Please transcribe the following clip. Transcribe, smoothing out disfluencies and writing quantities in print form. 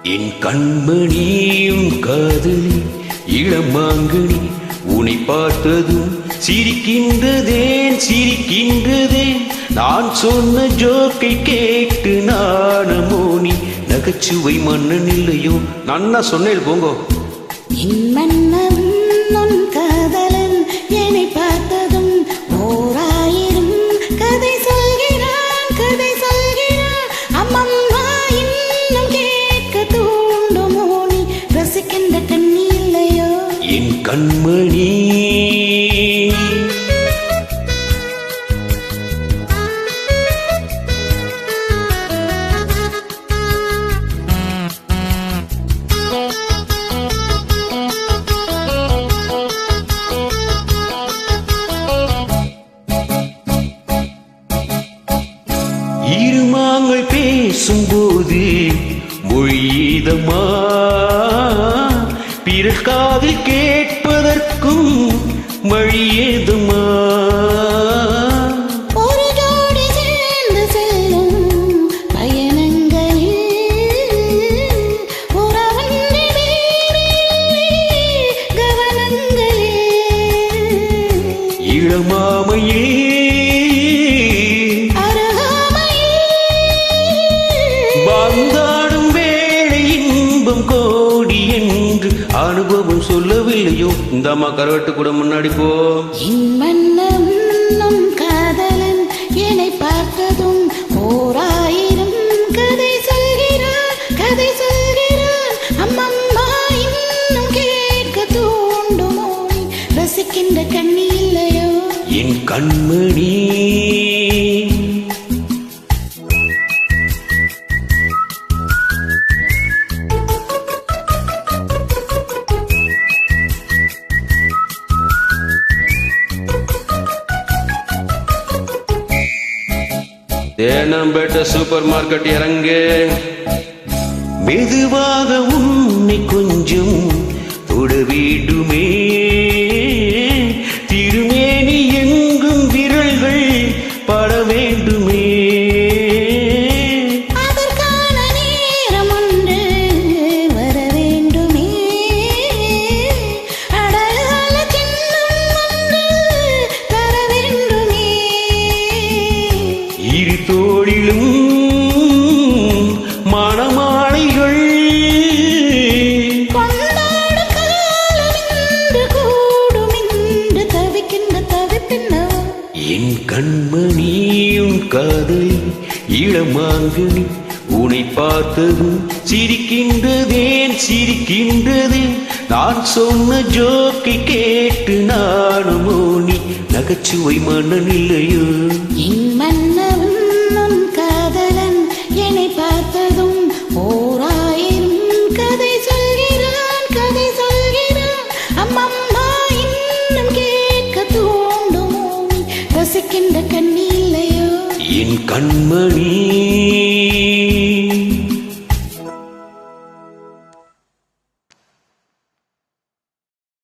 என் கண்மணியும் காதலி இளமாங்கனி உன்னை பார்த்ததும் சிரிக்கின்றதேன் சிரிக்கின்றதேன் நான் சொன்ன ஜோக்கை கேட்டு நாணமோ நீ நகைச்சுவை மன்னன் இல்லையோ நன்னா சொன்னேன் போங்கோ என் மன்னன் உன் காதலன் என்னை பார்த்ததும் ஓராயிரம் கதை சொல்கிறான் கதை சொல்கிறான் அம்மம்மா இன்னும் கேட்க தூண்டுமோ நீ ரசிக்கின்ற கண்ணி இல்லையோ என் கண்மணி இருமாங்கள் பேசும்போது மொழியதமா பிறர் காதில் கேட்பதற்கும் வழியேதுமா ஒரு ஜோடி சேர்ந்து செல்லும் பயணங்களில் உறவன்றி வேறில்லை கவனங்களில் இளமாமையே வந்தாடும் வேளை இன்பம் கோடி என்று அனுபவம் சொல்லவில்லையோ இந்த அம்மா கரவட்டு கூட முன்னாடி போ என் மன்னன் உன் காதலன் என்னை பார்த்ததும் ஓராயிரம் கதை சொல்கிறான் கதை சொல்கிறான் அம்மம்மா இன்னும் கேட்க தூண்டுமோ நீ ரசிக்கின்ற கண்ணி இல்லையோ என் கண்மணி தேனம்பேட்டை சூப்பர் மார்க்கெட் இறங்கு மெதுவாக உன்னை கொஞ்சம் தொட வேண்டுமே திருமேனி எங்கும் விரல்கள் பட வேண்டுமே அதற்கான நேரம் ஒன்று வர வேண்டுமே அடையாள சின்னம் ஒன்று தர வேண்டுமே இரு தோளிலும் மணமாலைகள் கொண்டாடும் காலம் இன்று கூடும் இன்று தவிக்கின்ற தவிப்பின்னவோ என் கண்மணியும் காதலி இளமாங்கனி உன்னை பார்த்ததும் சிரிக்கின்றதேன் சிரிக்கின்றதேன் நான் சொன்ன ஜோக்கை கேட்டு நானுமோ நீ நகைச்சுவை மன்னன் இல்லையோ என் மன்னவன் உன் காதலன் என்னை பார்த்ததும் ஓராயிரம் கதை சொல்கிறான் கதை சொல்கிறான் அம்மம்மா இன்னும் கேட்க தூண்டுமோ நீ ரசிக்கின்ற கண்ணி இல்லையோ என் கண்மணி